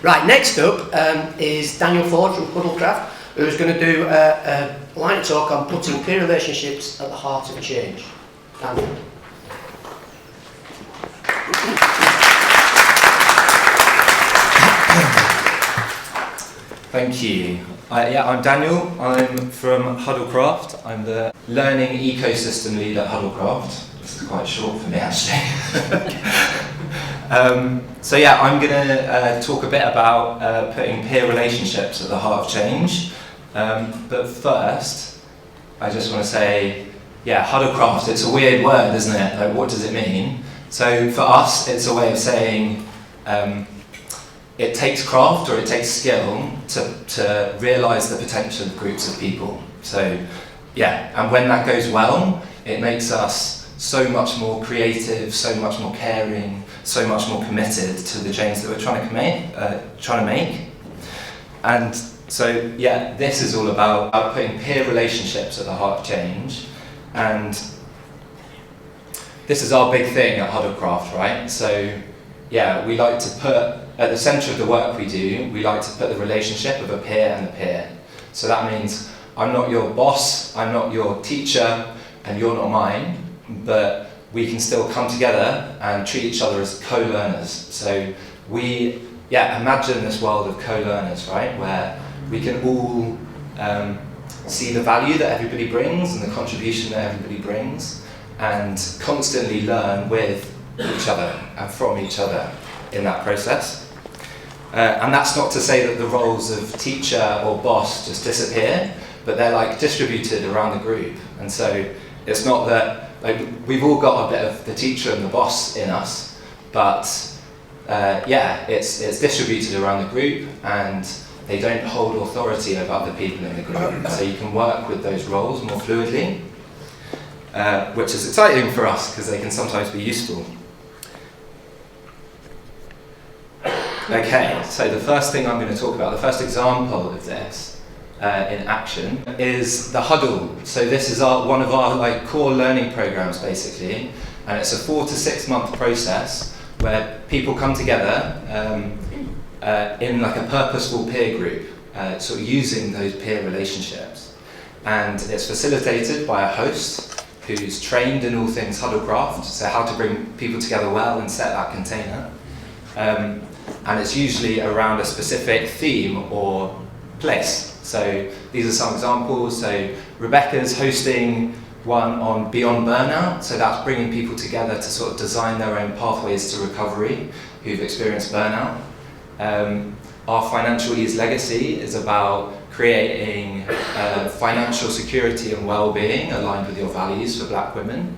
Right, next up is Daniel Ford from Huddlecraft, who's going to do a line talk on putting peer relationships at the heart of change. Daniel. Thank you. I'm Daniel. I'm from Huddlecraft. I'm the learning ecosystem lead at Huddlecraft. This is quite short for me, actually. I'm going to talk a bit about putting peer relationships at the heart of change. But first, I just want to say, Huddlecraft, it's a weird word, isn't it? Like, what does it mean? So for us, it's a way of saying it takes craft or it takes skill to realise the potential of groups of people. So, and when that goes well, it makes us so much more creative, so much more caring, so much more committed to the change that we're trying to make. And so, this is all about putting peer relationships at the heart of change. And this is our big thing at Huddlecraft, right? So, we like to put, at the centre of the work we do, we like to put the relationship of a peer and a peer. So that means I'm not your boss, I'm not your teacher, and you're not mine, but we can still come together and treat each other as co-learners. So we, imagine this world of co-learners, right, where we can all see the value that everybody brings and the contribution that everybody brings, and constantly learn with each other and from each other in that process. And that's not to say that the roles of teacher or boss just disappear, but they're like distributed around the group. And so it's not that, like, we've all got a bit of the teacher and the boss in us, but it's distributed around the group, and they don't hold authority over other people in the group. So you can work with those roles more fluidly, which is exciting for us because they can sometimes be useful. Okay, so the first thing I'm going to talk about, the first example of this in action, is the Huddle. So this is one of our core learning programs, basically, and it's a 4 to 6 month process where people come together in a purposeful peer group, sort of using those peer relationships, and it's facilitated by a host who's trained in all things Huddlecraft, so how to bring people together well and set that container. And it's usually around a specific theme or place. So these are some examples. So Rebecca's hosting one on Beyond Burnout. So that's bringing people together to sort of design their own pathways to recovery who've experienced burnout. Our Financial Ease Legacy is about creating financial security and well-being aligned with your values for Black women.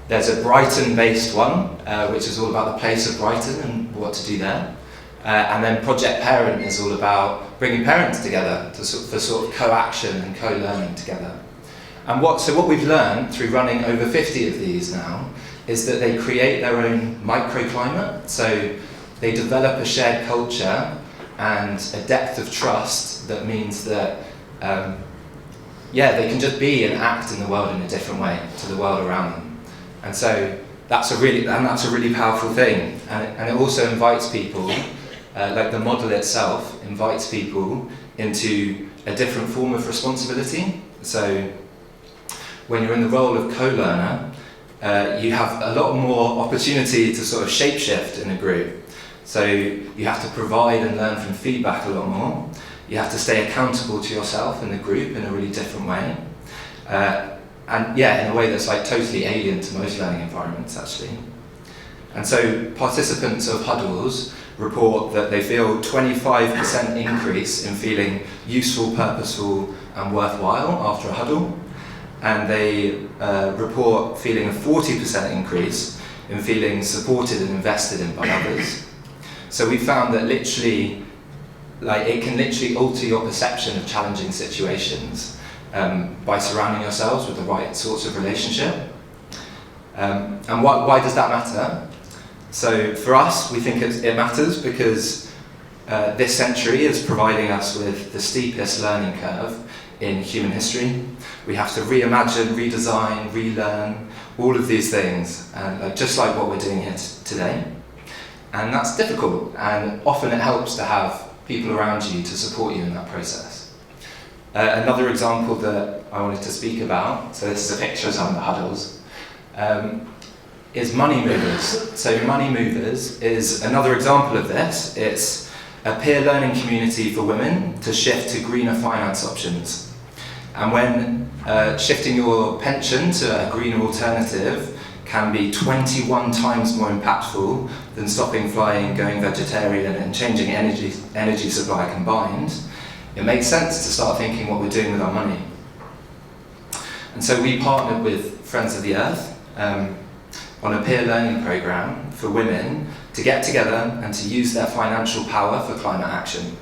There's a Brighton-based one, which is all about the place of Brighton and what to do there. And then Project Parent is all about bringing parents together for sort of co-action and co-learning together. And what we've learned through running over 50 of these now is that they create their own microclimate. So they develop a shared culture and a depth of trust that means that they can just be and act in the world in a different way to the world around them. And so that's a really powerful thing. And it also invites people, the model itself invites people into a different form of responsibility. So when you're in the role of co-learner, you have a lot more opportunity to sort of shapeshift in a group. So you have to provide and learn from feedback a lot more. You have to stay accountable to yourself and the group in a really different way. In a way that's totally alien to most learning environments, actually. And so participants of huddles report that they feel 25% increase in feeling useful, purposeful, and worthwhile after a huddle. And they report feeling a 40% increase in feeling supported and invested in by others. So we found that it can literally alter your perception of challenging situations by surrounding yourselves with the right sorts of relationship. And why does that matter? So for us, we think it matters because this century is providing us with the steepest learning curve in human history. We have to reimagine, redesign, relearn, all of these things, just like what we're doing here today. And that's difficult, and often it helps to have people around you to support you in that process. Another example that I wanted to speak about, so this is a picture of some of the huddles, is Money Movers. So Money Movers is another example of this. It's a peer learning community for women to shift to greener finance options. And when shifting your pension to a greener alternative can be 21 times more impactful than stopping flying, going vegetarian and changing energy supply combined, it makes sense to start thinking what we're doing with our money. And so we partnered with Friends of the Earth on a peer learning program for women to get together and to use their financial power for climate action.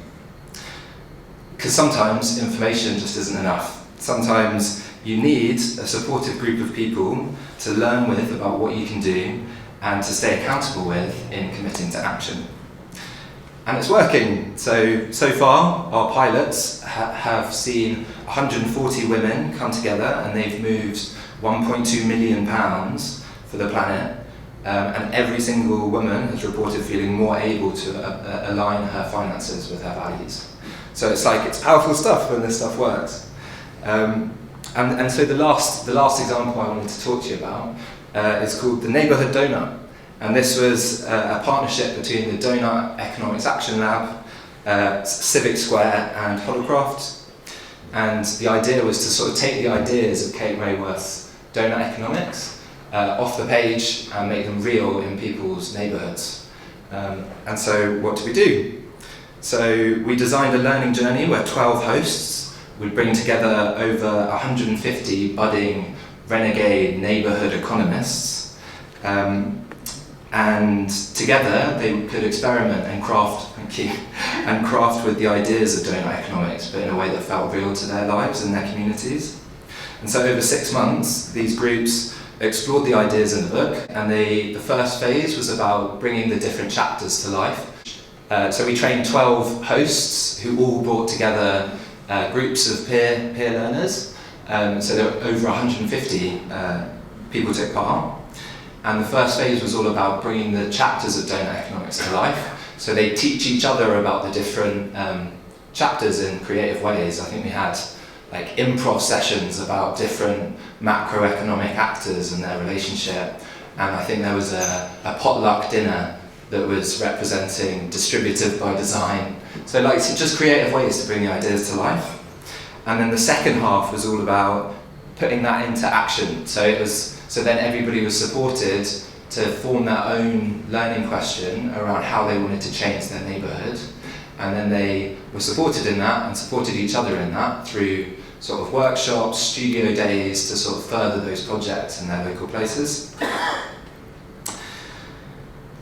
Because sometimes information just isn't enough. Sometimes you need a supportive group of people to learn with about what you can do and to stay accountable with in committing to action. And it's working. So far, our pilots have seen 140 women come together, and they've moved £1.2 million for the planet. And every single woman has reported feeling more able to align her finances with her values. So it's powerful stuff when this stuff works. And so the last example I wanted to talk to you about is called the Neighbourhood Donut. And this was a partnership between the Donut Economics Action Lab, Civic Square and Hoddlecraft. And the idea was to sort of take the ideas of Kate Rayworth's Donut Economics off the page and make them real in people's neighbourhoods. And so what did we do? So we designed a learning journey where 12 hosts would bring together over 150 budding renegade neighbourhood economists, and together they could experiment and craft with the ideas of donut economics, but in a way that felt real to their lives and their communities. And so over 6 months, these groups explored the ideas in the book, and the first phase was about bringing the different chapters to life. So we trained 12 hosts who all brought together groups of peer learners. So there were over 150 people took part. And the first phase was all about bringing the chapters of donut economics to life. So they teach each other about the different chapters in creative ways. I think we had improv sessions about different macroeconomic actors and their relationship. And I think there was a potluck dinner that was representing distributive by design. So just creative ways to bring the ideas to life. And then the second half was all about putting that into action. So then everybody was supported to form their own learning question around how they wanted to change their neighbourhood. And then they were supported in that and supported each other in that through sort of workshops, studio days to sort of further those projects in their local places.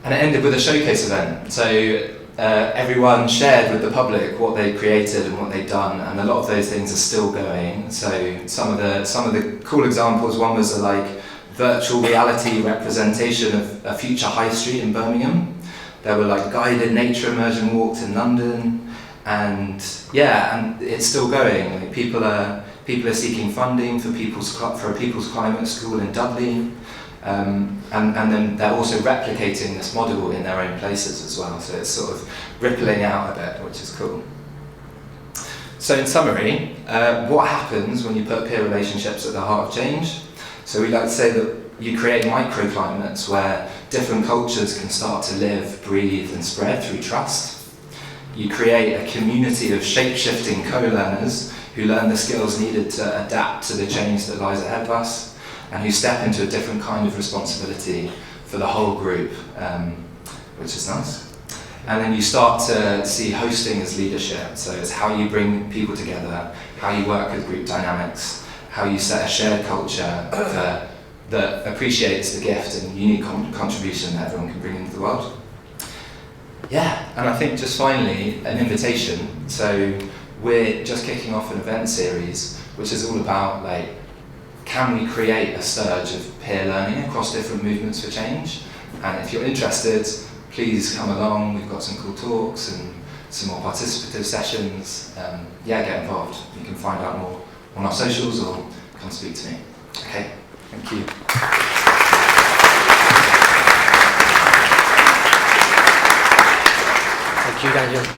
And it ended with a showcase event. So everyone shared with the public what they created and what they'd done, and a lot of those things are still going. So some of the cool examples, one was a virtual reality representation of a future high street in Birmingham. There were guided nature immersion walks in London, and it's still going. People are seeking funding for a people's climate school in Dudley. And then they're also replicating this model in their own places as well, so it's sort of rippling out a bit, which is cool. So in summary, what happens when you put peer relationships at the heart of change? So we like to say that you create microclimates where different cultures can start to live, breathe and spread through trust. You create a community of shape-shifting co-learners who learn the skills needed to adapt to the change that lies ahead of us, and who step into a different kind of responsibility for the whole group, which is nice. And then you start to see hosting as leadership, so it's how you bring people together, how you work with group dynamics, how you set a shared culture that appreciates the gift and unique contribution that everyone can bring into the world. Yeah, and I think just finally, an invitation. So we're just kicking off an event series, which is all about can we create a surge of peer learning across different movements for change? And if you're interested, please come along. We've got some cool talks and some more participative sessions. Get involved. You can find out more on our socials or come speak to me. Okay, thank you. Thank you, Daniel.